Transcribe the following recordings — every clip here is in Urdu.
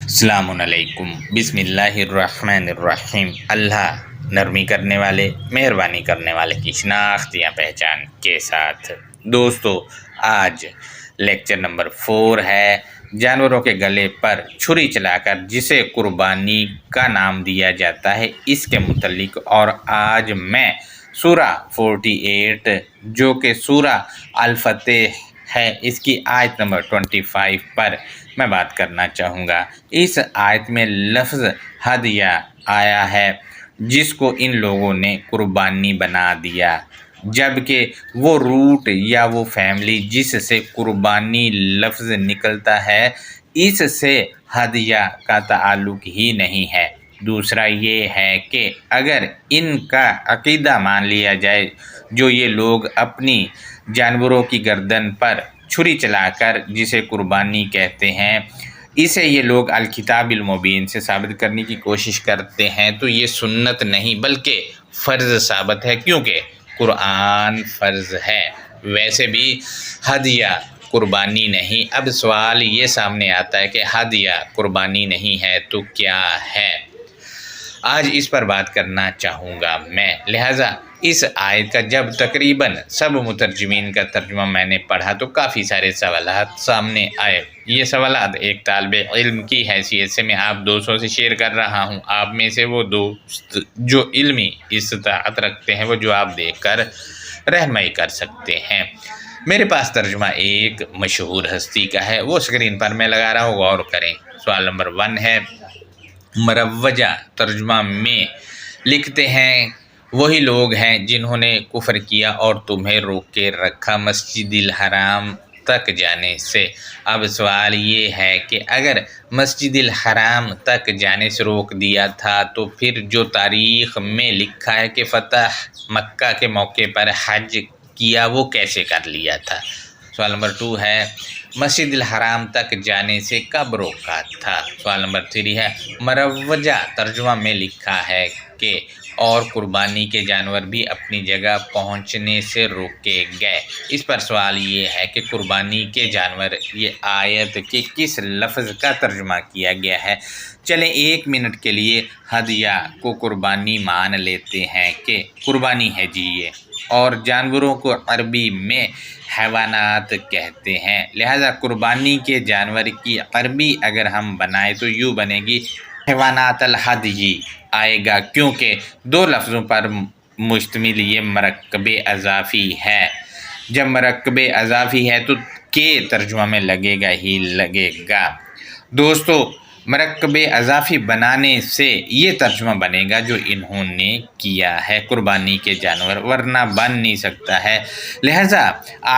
السلام علیکم۔ بسم اللہ الرحمن الرحیم۔ اللہ نرمی کرنے والے، مہربانی کرنے والے کی شناخت یا پہچان کے ساتھ دوستو، آج لیکچر نمبر 4 ہے جانوروں کے گلے پر چھری چلا کر جسے قربانی کا نام دیا جاتا ہے، اس کے متعلق۔ اور آج میں سورہ 48 جو کہ سورہ الفتح ہے، اس کی آیت نمبر 25 پر میں بات کرنا چاہوں گا۔ اس آیت میں لفظ ہدیہ آیا ہے جس کو ان لوگوں نے قربانی بنا دیا، جبکہ وہ روٹ یا وہ فیملی جس سے قربانی لفظ نکلتا ہے، اس سے ہدیہ کا تعلق ہی نہیں ہے۔ دوسرا یہ ہے کہ اگر ان کا عقیدہ مان لیا جائے، جو یہ لوگ اپنی جانوروں کی گردن پر چھری چلا کر جسے قربانی کہتے ہیں، اسے یہ لوگ الکتاب المبین سے ثابت کرنے کی کوشش کرتے ہیں، تو یہ سنت نہیں بلکہ فرض ثابت ہے، کیونکہ قرآن فرض ہے۔ ویسے بھی ہدیہ قربانی نہیں۔ اب سوال یہ سامنے آتا ہے کہ ہدیہ قربانی نہیں ہے تو کیا ہے؟ آج اس پر بات کرنا چاہوں گا میں۔ لہٰذا اس آیت کا جب تقریباً سب مترجمین کا ترجمہ میں نے پڑھا تو کافی سارے سوالات سامنے آئے۔ یہ سوالات ایک طالب علم کی حیثیت سے میں آپ دوستوں سے شیئر کر رہا ہوں۔ آپ میں سے وہ دوست جو علمی استطاعت رکھتے ہیں وہ جواب دے کر رہنمائی کر سکتے ہیں۔ میرے پاس ترجمہ ایک مشہور ہستی کا ہے، وہ اسکرین پر میں لگا رہا ہوں، غور کریں۔ سوال نمبر 1 ہے، مروجہ ترجمہ میں لکھتے ہیں وہی لوگ ہیں جنہوں نے کفر کیا اور تمہیں روک کے رکھا مسجد الحرام تک جانے سے۔ اب سوال یہ ہے کہ اگر مسجد الحرام تک جانے سے روک دیا تھا تو پھر جو تاریخ میں لکھا ہے کہ فتح مکہ کے موقع پر حج کیا، وہ کیسے کر لیا تھا؟ سوال نمبر 2 ہے، مسجد الحرام تک جانے سے کب روکا تھا؟ سوال نمبر 3 ہے، مروجہ ترجمہ میں لکھا ہے کہ اور قربانی کے جانور بھی اپنی جگہ پہنچنے سے روکے گئے۔ اس پر سوال یہ ہے کہ قربانی کے جانور یہ آیت کے کس لفظ کا ترجمہ کیا گیا ہے؟ چلیں 1 منٹ کے لیے ہدیہ کو قربانی مان لیتے ہیں کہ قربانی ہے جی یہ، اور جانوروں کو عربی میں حیوانات کہتے ہیں۔ لہذا قربانی کے جانور کی عربی اگر ہم بنائیں تو یوں بنے گی حیوانات الہدی آئے گا، کیونکہ 2 لفظوں پر مشتمل یہ مرکب اضافی ہے۔ جب مرکب اضافی ہے تو کے ترجمہ میں لگے گا ہی لگے گا۔ دوستو، مرکب اضافی بنانے سے یہ ترجمہ بنے گا جو انہوں نے کیا ہے، قربانی کے جانور، ورنہ بن نہیں سکتا ہے۔ لہذا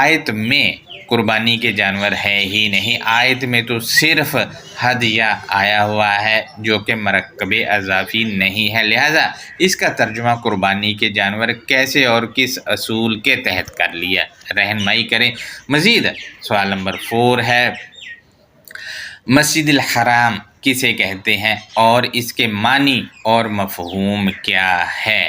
آیت میں قربانی کے جانور ہے ہی نہیں، آیت میں تو صرف ہدیہ آیا ہوا ہے جو کہ مرکب اضافی نہیں ہے۔ لہذا اس کا ترجمہ قربانی کے جانور کیسے اور کس اصول کے تحت کر لیا؟ رہنمائی کریں مزید۔ سوال نمبر 4 ہے، مسجد الحرام کسے کہتے ہیں اور اس کے معنی اور مفہوم کیا ہے؟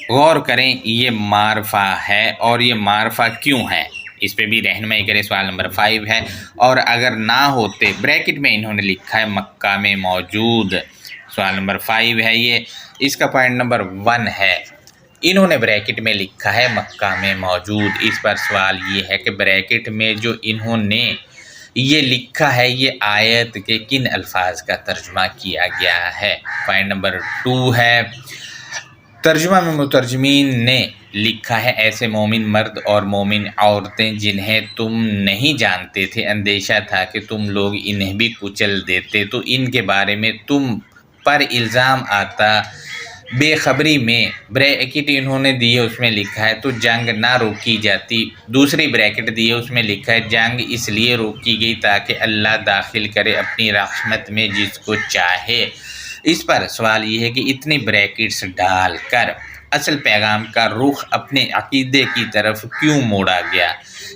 غور کریں، یہ معرفہ ہے اور یہ معرفہ کیوں ہے، اس پہ بھی رہنمائی کریں۔ سوال نمبر 5 ہے، اور اگر نہ ہوتے، بریکٹ میں انہوں نے لکھا ہے مکہ میں موجود۔ سوال نمبر 5 ہے یہ، اس کا پوائنٹ نمبر 1 ہے، انہوں نے بریکٹ میں لکھا ہے مکہ میں موجود۔ اس پر سوال یہ ہے کہ بریکٹ میں جو انہوں نے یہ لکھا ہے، یہ آیت کے کن الفاظ کا ترجمہ کیا گیا ہے؟ پوائنٹ نمبر 2 ہے، ترجمہ میں مترجمین نے لکھا ہے ایسے مومن مرد اور مومن عورتیں جنہیں تم نہیں جانتے تھے، اندیشہ تھا کہ تم لوگ انہیں بھی کچل دیتے تو ان کے بارے میں تم پر الزام آتا بے خبری میں۔ بریکٹ انہوں نے دیے، اس میں لکھا ہے تو جنگ نہ روکی جاتی، دوسری بریکٹ دیے، اس میں لکھا ہے جنگ اس لیے روکی گئی تاکہ اللہ داخل کرے اپنی رحمت میں جس کو چاہے۔ اس پر سوال یہ ہے کہ اتنی بریکٹس ڈال کر اصل پیغام کا رخ اپنے عقیدے کی طرف کیوں موڑا گیا؟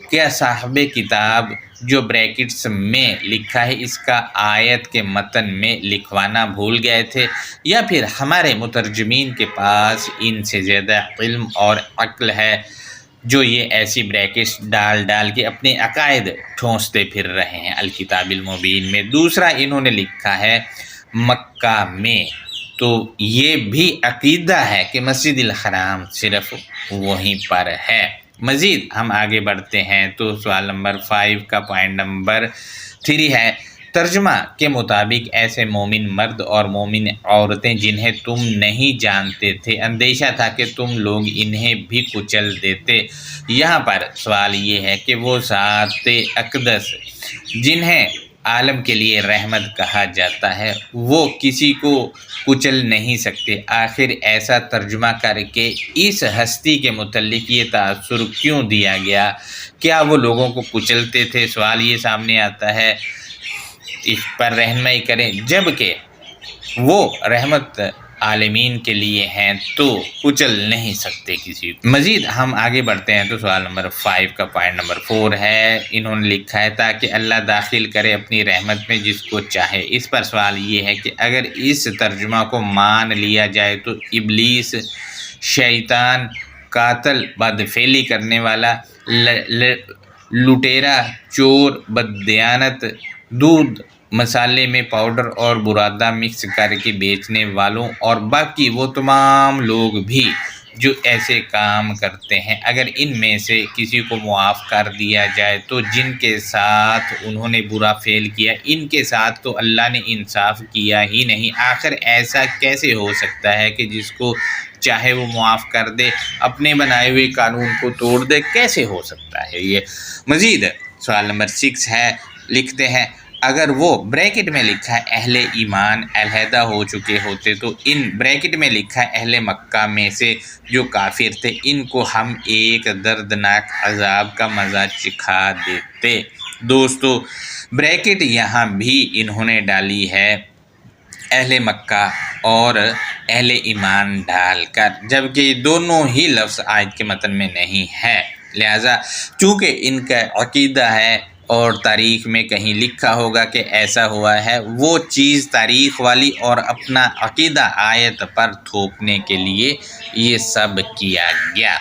کیا صاحب کتاب جو بریکٹس میں لکھا ہے اس کا آیت کے متن میں لکھوانا بھول گئے تھے، یا پھر ہمارے مترجمین کے پاس ان سے زیادہ علم اور عقل ہے؟ جو یہ ایسی بریکٹس ڈال ڈال کے اپنے عقائد ٹھونستے پھر رہے ہیں الکتاب المبین میں۔ دوسرا انہوں نے لکھا ہے مکہ میں، تو یہ بھی عقیدہ ہے کہ مسجد الحرام صرف وہیں پر ہے۔ مزید ہم آگے بڑھتے ہیں تو سوال نمبر 5 کا پوائنٹ نمبر 3 ہے، ترجمہ کے مطابق ایسے مومن مرد اور مومن عورتیں جنہیں تم نہیں جانتے تھے، اندیشہ تھا کہ تم لوگ انہیں بھی کچل دیتے۔ یہاں پر سوال یہ ہے کہ وہ ذات اقدس جنہیں عالم کے لیے رحمت کہا جاتا ہے، وہ کسی کو کچل نہیں سکتے، آخر ایسا ترجمہ کر کے اس ہستی کے متعلق یہ تاثر کیوں دیا گیا؟ کیا وہ لوگوں کو کچلتے تھے؟ سوال یہ سامنے آتا ہے، اس پر رہنمائی کریں، جبکہ وہ رحمت عالمین کے لیے ہیں تو کچل نہیں سکتے کسی کو۔ مزید ہم آگے بڑھتے ہیں تو سوال نمبر 5 کا پوائنٹ نمبر 4 ہے، انہوں نے لکھا ہے تاکہ اللہ داخل کرے اپنی رحمت میں جس کو چاہے۔ اس پر سوال یہ ہے کہ اگر اس ترجمہ کو مان لیا جائے تو ابلیس، شیطان، قاتل، بدفعلی کرنے والا، لٹیرا، چور، بددیانت، دودھ مسالے میں پاؤڈر اور برادہ مکس کر کے بیچنے والوں اور باقی وہ تمام لوگ بھی جو ایسے کام کرتے ہیں، اگر ان میں سے کسی کو معاف کر دیا جائے تو جن کے ساتھ انہوں نے برا فعل کیا، ان کے ساتھ تو اللہ نے انصاف کیا ہی نہیں۔ آخر ایسا کیسے ہو سکتا ہے کہ جس کو چاہے وہ معاف کر دے، اپنے بنائے ہوئے قانون کو توڑ دے؟ کیسے ہو سکتا ہے یہ؟ مزید سوال نمبر 6 ہے، لکھتے ہیں اگر وہ بریکٹ میں لکھا ہے اہل ایمان علیحدہ ہو چکے ہوتے تو ان بریکٹ میں لکھا ہے اہل مکہ میں سے جو کافر تھے، ان کو ہم ایک دردناک عذاب کا مزہ چکھا دیتے۔ دوستو بریکٹ یہاں بھی انہوں نے ڈالی ہے اہل مکہ اور اہل ایمان ڈال کر، جبکہ دونوں ہی لفظ آیت کے متن میں نہیں ہے، لہٰذا چونکہ ان کا عقیدہ ہے اور تاریخ میں کہیں لکھا ہوگا کہ ایسا ہوا ہے، وہ چیز تاریخ والی اور اپنا عقیدہ آیت پر تھوپنے کے لیے یہ سب کیا گیا۔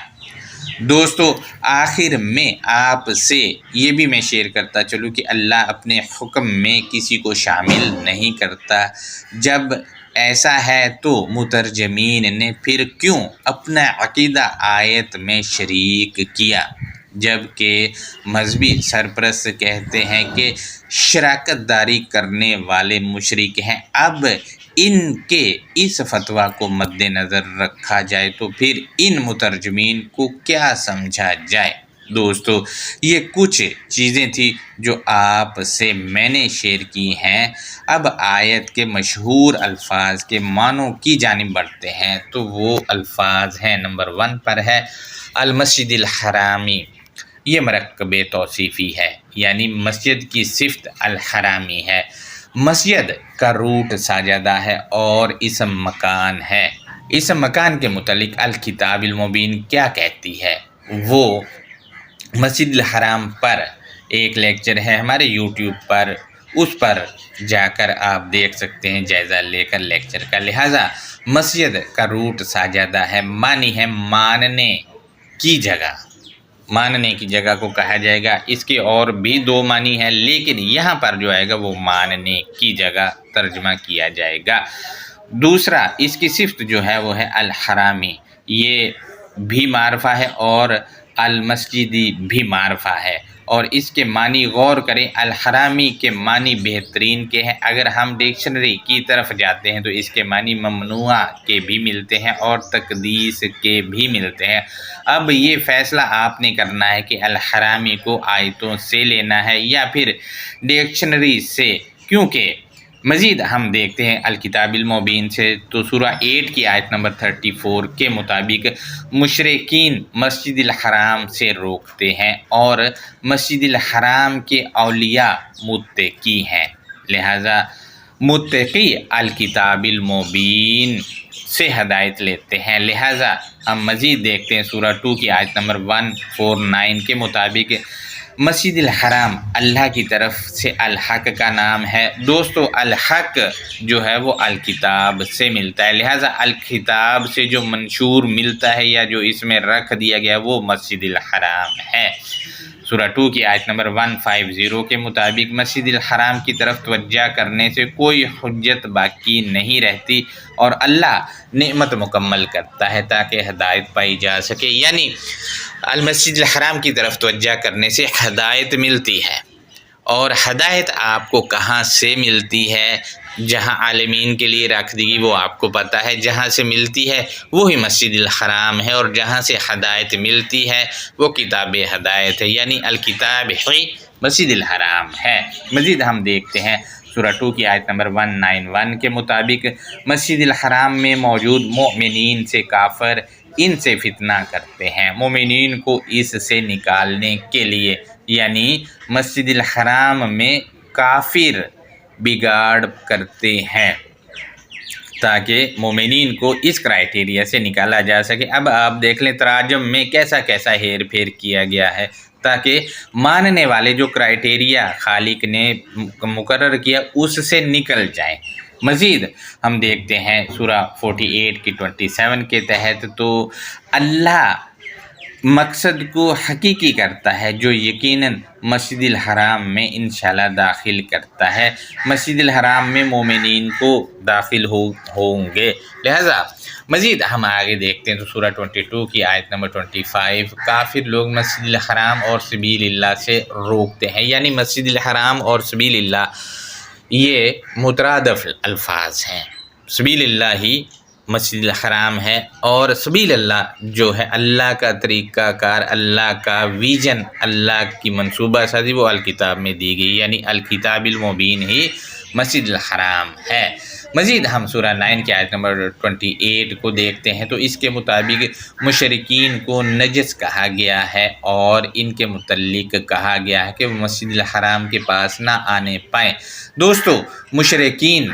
دوستو آخر میں آپ سے یہ بھی میں شیئر کرتا چلوں کہ اللہ اپنے حکم میں کسی کو شامل نہیں کرتا۔ جب ایسا ہے تو مترجمین نے پھر کیوں اپنا عقیدہ آیت میں شریک کیا؟ جبکہ مذہبی سرپرست کہتے ہیں کہ شراکت داری کرنے والے مشرک ہیں۔ اب ان کے اس فتویٰ کو مد نظر رکھا جائے تو پھر ان مترجمین کو کیا سمجھا جائے؟ دوستو یہ کچھ چیزیں تھیں جو آپ سے میں نے شیئر کی ہیں۔ اب آیت کے مشہور الفاظ کے معنوں کی جانب بڑھتے ہیں تو وہ الفاظ ہیں، نمبر 1 پر ہے المسجد الحرامی، یہ مرکب توصیفی ہے، یعنی مسجد کی صفت الحرامی ہے۔ مسجد کا روٹ ساجدہ ہے اور اسم مکان ہے۔ اس مکان کے متعلق الکتاب المبین کیا کہتی ہے؟ وہ مسجد الحرام پر ایک لیکچر ہے ہمارے یوٹیوب پر، اس پر جا کر آپ دیکھ سکتے ہیں جائزہ لے کر لیکچر کا۔ لہٰذا مسجد کا روٹ ساجدہ ہے، معنی ہے ماننے کی جگہ، ماننے کی جگہ کو کہا جائے گا۔ اس کے اور بھی 2 معنی ہیں لیکن یہاں پر جو آئے گا وہ ماننے کی جگہ ترجمہ کیا جائے گا۔ دوسرا اس کی صفت جو ہے وہ ہے الحرامی، یہ بھی معرفہ ہے اور المسجدی بھی معرفہ ہے، اور اس کے معنی غور کریں، الحرامی کے معنی بہترین کے ہیں۔ اگر ہم ڈکشنری کی طرف جاتے ہیں تو اس کے معنی ممنوع کے بھی ملتے ہیں اور تقدیس کے بھی ملتے ہیں۔ اب یہ فیصلہ آپ نے کرنا ہے کہ الحرامی کو آیتوں سے لینا ہے یا پھر ڈکشنری سے، کیونکہ مزید ہم دیکھتے ہیں الکتاب المبین سے تو سورہ 8 کی آیت نمبر 34 کے مطابق مشرکین مسجد الحرام سے روکتے ہیں اور مسجد الحرام کے اولیاء متقی ہیں، لہٰذا متقی الکتاب المبین سے ہدایت لیتے ہیں۔ لہٰذا ہم مزید دیکھتے ہیں سورہ 2 کی آیت نمبر 149 کے مطابق مسجد الحرام اللہ کی طرف سے الحق کا نام ہے۔ دوستو الحق جو ہے وہ الکتاب سے ملتا ہے، لہٰذا الکتاب سے جو منشور ملتا ہے یا جو اس میں رکھ دیا گیا وہ مسجد الحرام ہے۔ سورہ 2 کی آیت نمبر 150 کے مطابق مسجد الحرام کی طرف توجہ کرنے سے کوئی حجت باقی نہیں رہتی اور اللہ نعمت مکمل کرتا ہے تاکہ ہدایت پائی جا سکے، یعنی المسجد الحرام کی طرف توجہ کرنے سے ہدایت ملتی ہے۔ اور ہدایت آپ کو کہاں سے ملتی ہے؟ جہاں عالمین کے لیے رکھ دی گئی وہ آپ کو پتہ ہے، جہاں سے ملتی ہے وہی مسجد الحرام ہے، اور جہاں سے ہدایت ملتی ہے وہ کتاب ہدایت ہے، یعنی الکتاب ہی مسجد الحرام ہے۔ مزید ہم دیکھتے ہیں سورہ 2 کی آیت نمبر 191 کے مطابق مسجد الحرام میں موجود مومنین سے کافر ان سے فتنہ کرتے ہیں، مومنین کو اس سے نکالنے کے لیے، یعنی مسجد الحرام میں کافر بگاڑ کرتے ہیں تاکہ مومنین کو اس کرائٹیریا سے نکالا جا سکے۔ اب آپ دیکھ لیں تراجم میں کیسا کیسا ہیر پھیر کیا گیا ہے تاکہ ماننے والے جو کرائٹیریا خالق نے مقرر کیا اس سے نکل جائیں۔ مزید ہم دیکھتے ہیں سورہ 48 کی 27 کے تحت تو اللہ مقصد کو حقیقی کرتا ہے جو یقیناً مسجد الحرام میں انشاءاللہ داخل کرتا ہے، مسجد الحرام میں مومنین کو داخل ہوں گے۔ لہذا مزید ہم آگے دیکھتے ہیں تو سورہ 22 کی آیت نمبر 25 کافر لوگ مسجد الحرام اور سبیل اللہ سے روکتے ہیں، یعنی مسجد الحرام اور سبیل اللہ یہ مترادف الفاظ ہیں، سبیل اللہ ہی مسجد الحرام ہے اور سبیل اللہ جو ہے اللہ کا طریقہ کار، اللہ کا ویژن، اللہ کی منصوبہ سازی وہ الکتاب میں دی گئی، یعنی الکتاب المبین ہی مسجد الحرام ہے۔ مزید ہم سورہ 9 کی آیت نمبر 28 کو دیکھتے ہیں تو اس کے مطابق مشرکین کو نجس کہا گیا ہے اور ان کے متعلق کہا گیا ہے کہ وہ مسجد الحرام کے پاس نہ آنے پائیں۔ دوستو مشرکین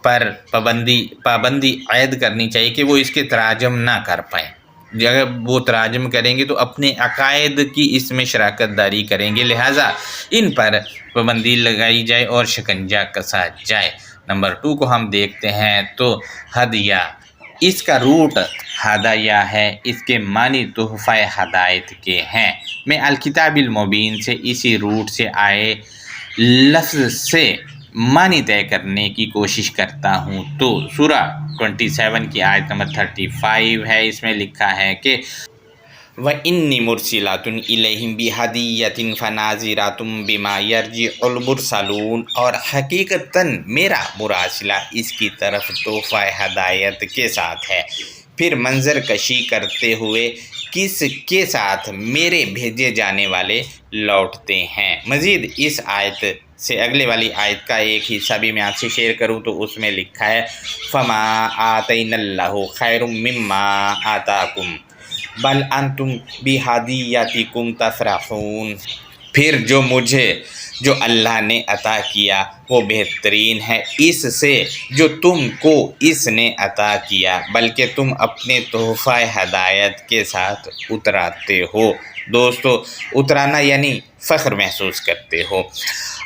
پر پابندی عائد کرنی چاہیے کہ وہ اس کے تراجم نہ کر پائیں، اگر وہ تراجم کریں گے تو اپنے عقائد کی اس میں شراکت داری کریں گے، لہٰذا ان پر پابندی لگائی جائے اور شکنجہ کسا جائے۔ نمبر 2 کو ہم دیکھتے ہیں تو ہدیہ، اس کا روٹ ہدایہ ہے، اس کے معنی تحفہ ہدایت کے ہیں۔ میں الکتاب المبین سے اسی روٹ سے آئے لفظ سے معنی طے کرنے کی کوشش کرتا ہوں تو سورہ 27 کی آیت نمبر 35 ہے، اس میں لکھا ہے کہ وَإِنِّي مُرْسِلَةٌ إِلَيْهِمْ بِهَدِيَّةٍ فَنَاظِرَةٌ بِمَا يَرْجِعُ الْمُرْسَلُونَ، اور حقیقتاً میرا مراسلہ اس کی طرف تحفہ ہدایت کے ساتھ ہے، پھر منظر کشی کرتے ہوئے کس کے ساتھ میرے بھیجے جانے والے لوٹتے ہیں۔ مزید اس آیت سے اگلے والی آیت کا ایک حصہ بھی میں آپ سے شیئر کروں تو اس میں لکھا ہے فَمَا آتَيْنَا اللَّهُ خَيْرٌ مِّمَّا آتَاكُمْ بَلْ أَنْتُمْ بِهَدِيَّتِكُمْ تَفْرَحُونَ، پھر جو اللہ نے عطا کیا وہ بہترین ہے اس سے جو تم کو اس نے عطا کیا، بلکہ تم اپنے تحفہ ہدایت کے ساتھ اتراتے ہو۔ دوستو اترانا یعنی فخر محسوس کرتے ہو۔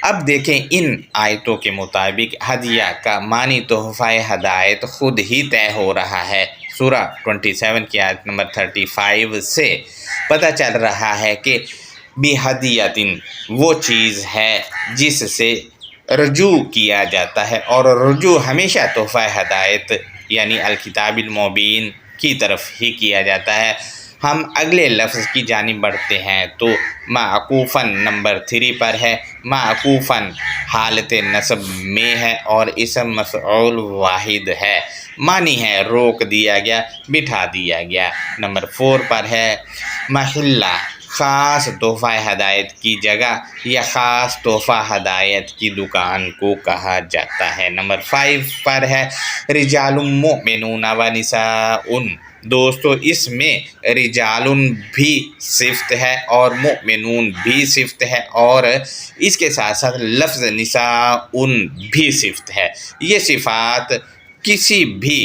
اب دیکھیں ان آیتوں کے مطابق ہدیہ کا معنی تحفہ ہدایت خود ہی طے ہو رہا ہے۔ سورہ 27 کی آیت نمبر 35 سے پتہ چل رہا ہے کہ بِہَدِیَّةٍ وہ چیز ہے جس سے رجوع کیا جاتا ہے، اور رجوع ہمیشہ تحفہ ہدایت یعنی الکتاب المبین کی طرف ہی کیا جاتا ہے۔ ہم اگلے لفظ کی جانب بڑھتے ہیں تو معقوفاً نمبر 3 پر ہے، معقوفاً حالت نصب میں ہے اور اسم مفعول واحد ہے، معنی ہے روک دیا گیا، بٹھا دیا گیا۔ نمبر 4 پر ہے محلہ، خاص تحفہ ہدایت کی جگہ یا خاص تحفہ ہدایت کی دکان کو کہا جاتا ہے۔ نمبر 5 پر ہے رجال مؤمنون و نساء، دوستو اس میں رجال بھی صفت ہے اور مؤمنون بھی صفت ہے اور اس کے ساتھ ساتھ لفظ نساء بھی صفت ہے۔ یہ صفات کسی بھی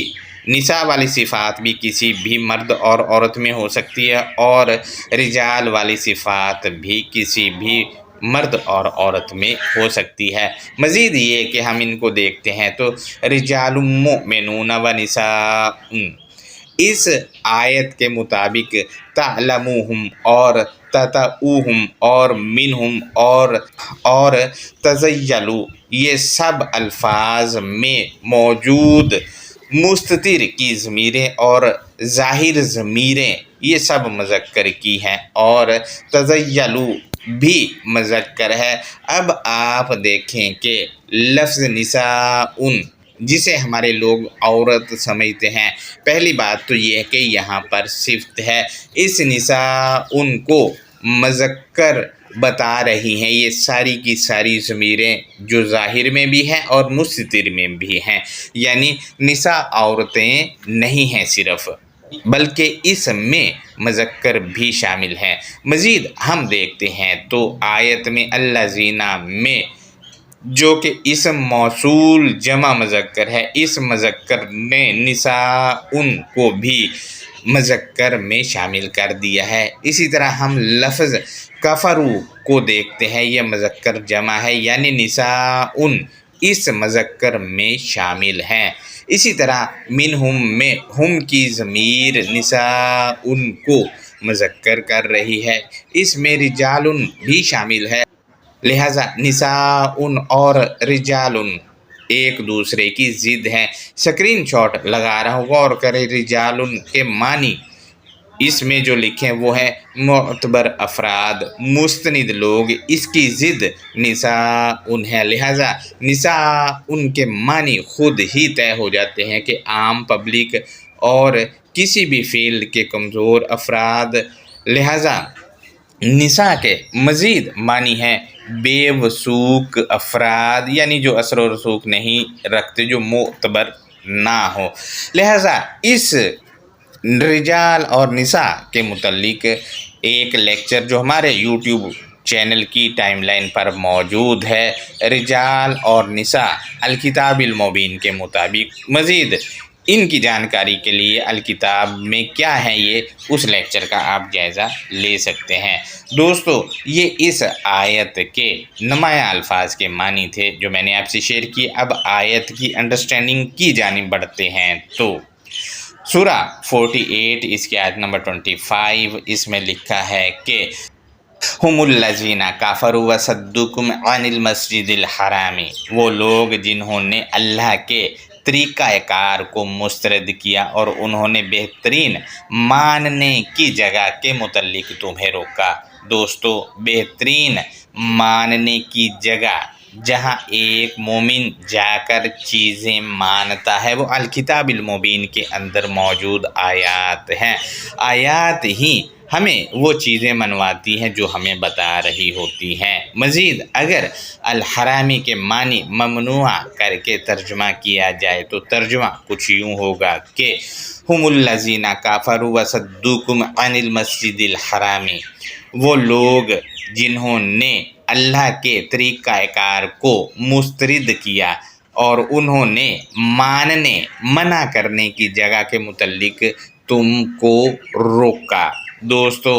نساء والی صفات بھی کسی بھی مرد اور عورت میں ہو سکتی ہے، اور رجال والی صفات بھی کسی بھی مرد اور عورت میں ہو سکتی ہے۔ مزید یہ کہ ہم ان کو دیکھتے ہیں تو رجال مؤمنون و نساء، اس آیت کے مطابق تعلموہم اور تتعوہم اور منہم اور تزیلو، یہ سب الفاظ میں موجود مستتر کی ضمیریں اور ظاہر ضمیریں یہ سب مذکر کی ہیں، اور تزیلو بھی مذکر ہے۔ اب آپ دیکھیں کہ لفظ نساء جسے ہمارے لوگ عورت سمجھتے ہیں، پہلی بات تو یہ ہے کہ یہاں پر صفت ہے، اس نساء کو مذکر بتا رہی ہیں یہ ساری کی ساری ضمیریں جو ظاہر میں بھی ہیں اور مستتر میں بھی ہیں، یعنی نساء عورتیں نہیں ہیں صرف، بلکہ اس میں مذکر بھی شامل ہیں۔ مزید ہم دیکھتے ہیں تو آیت میں الذین میں جو کہ اسم موصول جمع مذکر ہے، اس مذکر نے نساء کو بھی مذکر میں شامل کر دیا ہے۔ اسی طرح ہم لفظ کفرو کو دیکھتے ہیں، یہ مذکر جمع ہے، یعنی نساء اس مذکر میں شامل ہیں۔ اسی طرح منہم میں ہم کی ضمیر نساء کو مذکر کر رہی ہے، اس میں رجال بھی شامل ہے، لہذا نساء اور رجال ایک دوسرے کی ضد ہیں۔ سکرین شاٹ لگا رہا ہوں، غور کریں، رجال کے معنی اس میں جو لکھیں وہ ہے معتبر افراد، مستند لوگ، اس کی ضد نساء ہے، لہذا نساء کے معنی خود ہی طے ہو جاتے ہیں کہ عام پبلک اور کسی بھی فیلڈ کے کمزور افراد، لہذا نساء کے مزید معنی ہیں بے وثوق افراد، یعنی جو اثر و رسوخ نہیں رکھتے، جو معتبر نہ ہو۔ لہذا اس رجال اور نساء کے متعلق ایک لیکچر جو ہمارے یوٹیوب چینل کی ٹائم لائن پر موجود ہے، رجال اور نساء الکتاب المبین کے مطابق، مزید ان کی جانکاری کے لیے الکتاب میں کیا ہے یہ اس لیکچر کا آپ جائزہ لے سکتے ہیں۔ دوستو، یہ اس آیت کے نمایاں الفاظ کے معنی تھے جو میں نے آپ سے شیئر کیے۔ اب آیت کی انڈرسٹینڈنگ کی جانب بڑھتے ہیں تو سورہ 48 اس کی آیت نمبر 25، اس میں لکھا ہے کہ ہم الذین کفروا وصدوکم عن المسجد الحرام، وہ لوگ جنہوں نے اللہ کے طریقہ کار کو مسترد کیا اور انہوں نے بہترین ماننے کی جگہ کے متعلق تمہیں روکا۔ دوستو، بہترین ماننے کی جگہ جہاں ایک مومن جا کر چیزیں مانتا ہے وہ الکتاب المبین کے اندر موجود آیات ہیں۔ آیات ہی ہمیں وہ چیزیں منواتی ہیں جو ہمیں بتا رہی ہوتی ہیں۔ مزید اگر الحرامی کے معنی ممنوع کر کے ترجمہ کیا جائے تو ترجمہ کچھ یوں ہوگا کہ ہم الذین کفروا وصدوکم عن المسجد الحرام، وہ لوگ جنہوں نے اللہ کے طریقہ کار کو مسترد کیا اور انہوں نے ماننے منع کرنے کی جگہ کے متعلق تم کو روکا۔ دوستو،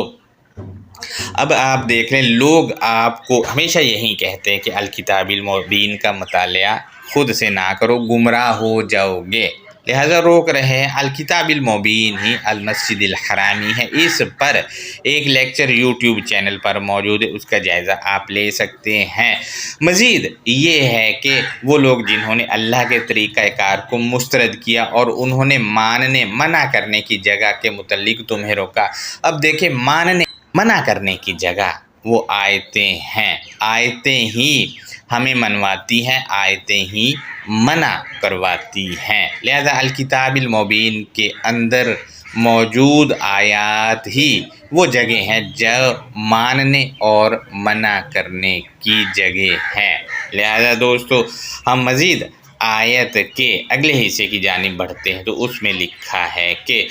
اب آپ دیکھ لیں، لوگ آپ کو ہمیشہ یہی کہتے ہیں کہ الکتاب المبین کا مطالعہ خود سے نہ کرو، گمراہ ہو جاؤ گے، لہذا روک رہے ہیں۔ الکتاب المبین ہی المسجد الحرامی ہے، اس پر ایک لیکچر یوٹیوب چینل پر موجود ہے، اس کا جائزہ آپ لے سکتے ہیں۔ مزید یہ ہے کہ وہ لوگ جنہوں نے اللہ کے طریقہ کار کو مسترد کیا اور انہوں نے ماننے منع کرنے کی جگہ کے متعلق تمہیں روکا۔ اب دیکھیں، ماننے منع کرنے کی جگہ وہ آیتیں ہیں، آیتیں ہی ہمیں منواتی ہیں، آیتیں ہی منع کرواتی ہیں، لہذا الکتاب المبین کے اندر موجود آیات ہی وہ جگہ ہیں جو ماننے اور منع کرنے کی جگہ ہیں۔ لہذا دوستو، ہم مزید آیت کے اگلے حصے کی جانب بڑھتے ہیں تو اس میں لکھا ہے کہ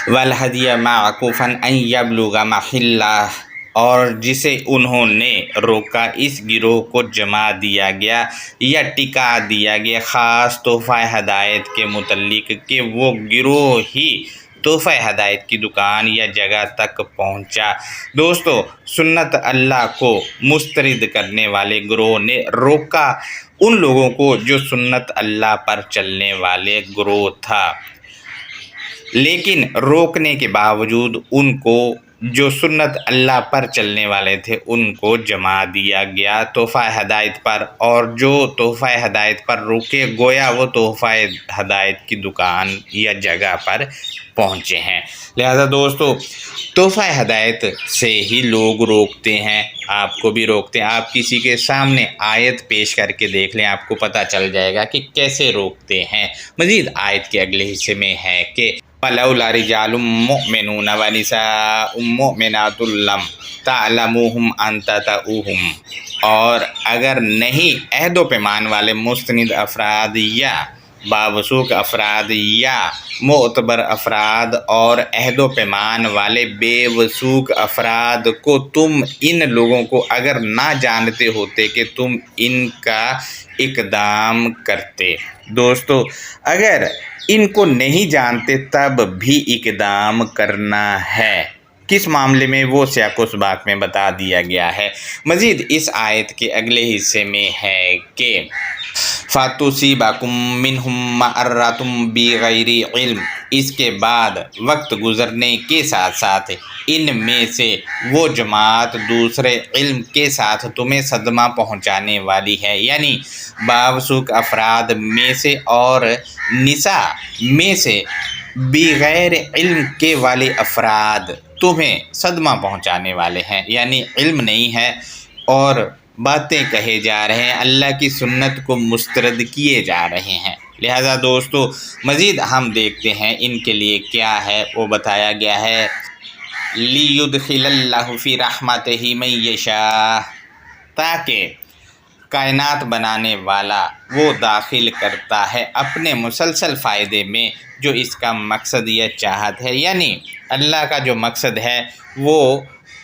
وَالْهَدْيَ مَعْكُوفًا أَنْ يَبْلُغَ مَحِلَّهُ اور جسے انہوں نے روکا اس گروہ کو جما دیا گیا یا ٹکا دیا گیا خاص تحفہ ہدایت کے متعلق کہ وہ گروہ ہی تحفہ ہدایت کی دکان یا جگہ تک پہنچا۔ دوستو، سنت اللہ کو مسترد کرنے والے گروہ نے روکا ان لوگوں کو جو سنت اللہ پر چلنے والے گروہ تھا، لیکن روکنے کے باوجود ان کو جو سنت اللہ پر چلنے والے تھے ان کو جما دیا گیا تحفہ ہدایت پر، اور جو تحفہ ہدایت پر روکے گویا وہ تحفہ ہدایت کی دکان یا جگہ پر پہنچے ہیں۔ لہذا دوستو، تحفہ ہدایت سے ہی لوگ روکتے ہیں، آپ کو بھی روکتے ہیں۔ آپ کسی کے سامنے آیت پیش کر کے دیکھ لیں، آپ کو پتہ چل جائے گا کہ کیسے روکتے ہیں۔ مزید آیت کے اگلے حصے میں ہے کہ فَلَوْلَا رِجَالٌ مُؤْمِنُونَ وَنِسَاءٌ مُؤْمِنَاتٌ لَمْ تَعْلَمُوهُمْ أَن تَطَئُوهُمْ، اور اگر نہیں عہد و پیمان والے مستند افراد یا باوثوق افراد یا معتبر افراد اور عہد و پیمان والے بے وثوق افراد کو تم ان لوگوں کو اگر نہ جانتے ہوتے کہ تم ان کا اقدام کرتے۔ دوستو، اگر ان کو نہیں جانتے تب بھی اقدام کرنا ہے، کس معاملے میں وہ سیاق و سباق میں بتا دیا گیا ہے۔ مزید اس آیت کے اگلے حصے میں ہے کہ فَتُصِيبَكُم مِّنْهُم مَّعَرَّةٌ بِغَيْرِ عِلْم، اس کے بعد وقت گزرنے کے ساتھ ساتھ ان میں سے وہ جماعت دوسرے علم کے ساتھ تمہیں صدمہ پہنچانے والی ہے، یعنی باوثوق افراد میں سے اور نساء میں سے بغیر علم کے والے افراد تمہیں صدمہ پہنچانے والے ہیں، یعنی علم نہیں ہے اور باتیں کہے جا رہے ہیں، اللہ کی سنت کو مسترد کیے جا رہے ہیں۔ لہذا دوستو، مزید ہم دیکھتے ہیں ان کے لیے کیا ہے، وہ بتایا گیا ہے لِيُدْخِلَ اللَّهُ فِي رَحْمَتِهِ مَن يَشَاءُ، تاکہ کائنات بنانے والا وہ داخل کرتا ہے اپنے مسلسل فائدے میں جو اس کا مقصد یا چاہت ہے، یعنی اللہ کا جو مقصد ہے وہ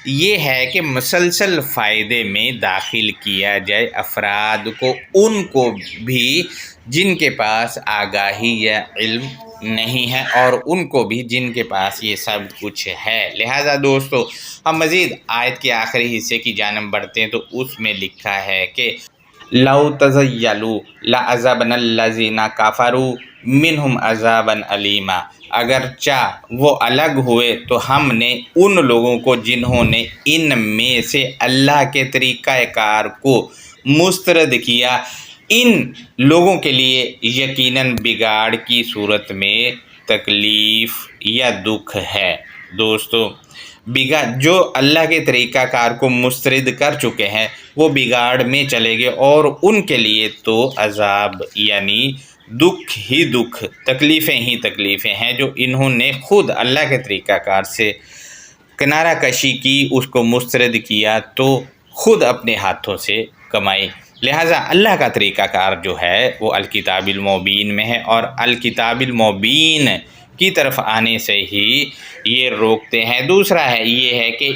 یہ ہے کہ مسلسل فائدے میں داخل کیا جائے افراد کو، ان کو بھی جن کے پاس آگاہی یا علم نہیں ہے اور ان کو بھی جن کے پاس یہ سب کچھ ہے۔ لہذا دوستو، ہم مزید آیت کے آخری حصے کی جانب بڑھتے ہیں تو اس میں لکھا ہے کہ لَوْ تَزَيَّلُوا لَعَذَبْنَا الَّذِينَ كَفَرُوا مِنْهُمْ عَذَابًا أَلِيمًا، اگرچہ وہ الگ ہوئے تو ہم نے ان لوگوں کو جنہوں نے ان میں سے اللہ کے طریقہ کار کو مسترد کیا، ان لوگوں کے لیے یقیناً بگاڑ کی صورت میں تکلیف یا دکھ ہے۔ دوستو، جو اللہ کے طریقہ کار کو مسترد کر چکے ہیں وہ بگاڑ میں چلے گئے، اور ان کے لیے تو عذاب یعنی دکھ ہی دکھ، تکلیفیں ہی تکلیفیں ہیں جو انہوں نے خود اللہ کے طریقہ کار سے کنارہ کشی کی، اس کو مسترد کیا تو خود اپنے ہاتھوں سے کمائی۔ لہٰذا اللہ کا طریقہ کار جو ہے وہ الکتاب المبین میں ہے، اور الکتاب المبین کی طرف آنے سے ہی یہ روکتے ہیں۔ دوسرا یہ ہے کہ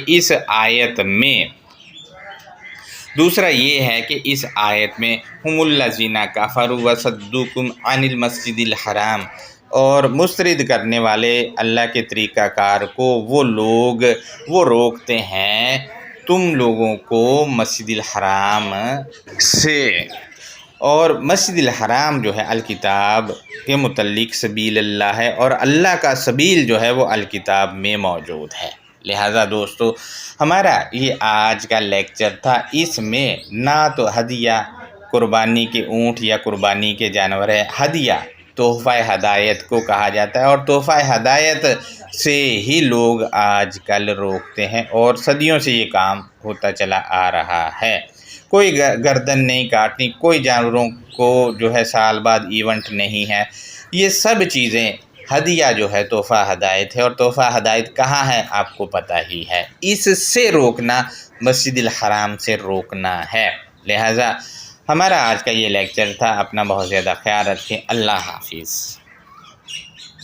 اس آیت میں ہم الذین کفروا وصدوکم عن المسجد الحرام، اور مسترد کرنے والے اللہ کے طریقہ کار کو وہ روکتے ہیں تم لوگوں کو مسجد الحرام سے، اور مسجد الحرام جو ہے الکتاب کے متعلق سبیل اللہ ہے، اور اللہ کا سبیل جو ہے وہ الکتاب میں موجود ہے۔ لہذا دوستو، ہمارا یہ آج کا لیکچر تھا، اس میں نہ تو ہدیہ قربانی کے اونٹ یا قربانی کے جانور ہے، ہدیہ تحفہ ہدایت کو کہا جاتا ہے، اور تحفہ ہدایت سے ہی لوگ آج کل روکتے ہیں، اور صدیوں سے یہ کام ہوتا چلا آ رہا ہے۔ کوئی گردن نہیں کاٹنی، کوئی جانوروں کو جو ہے سال بعد ایونٹ نہیں ہے، یہ سب چیزیں ہدیہ جو ہے تحفہ ہدایت ہے، اور تحفہ ہدایت کہاں ہے آپ کو پتہ ہی ہے، اس سے روکنا مسجد الحرام سے روکنا ہے۔ لہٰذا ہمارا آج کا یہ لیکچر تھا، اپنا بہت زیادہ خیال رکھیں، اللہ حافظ۔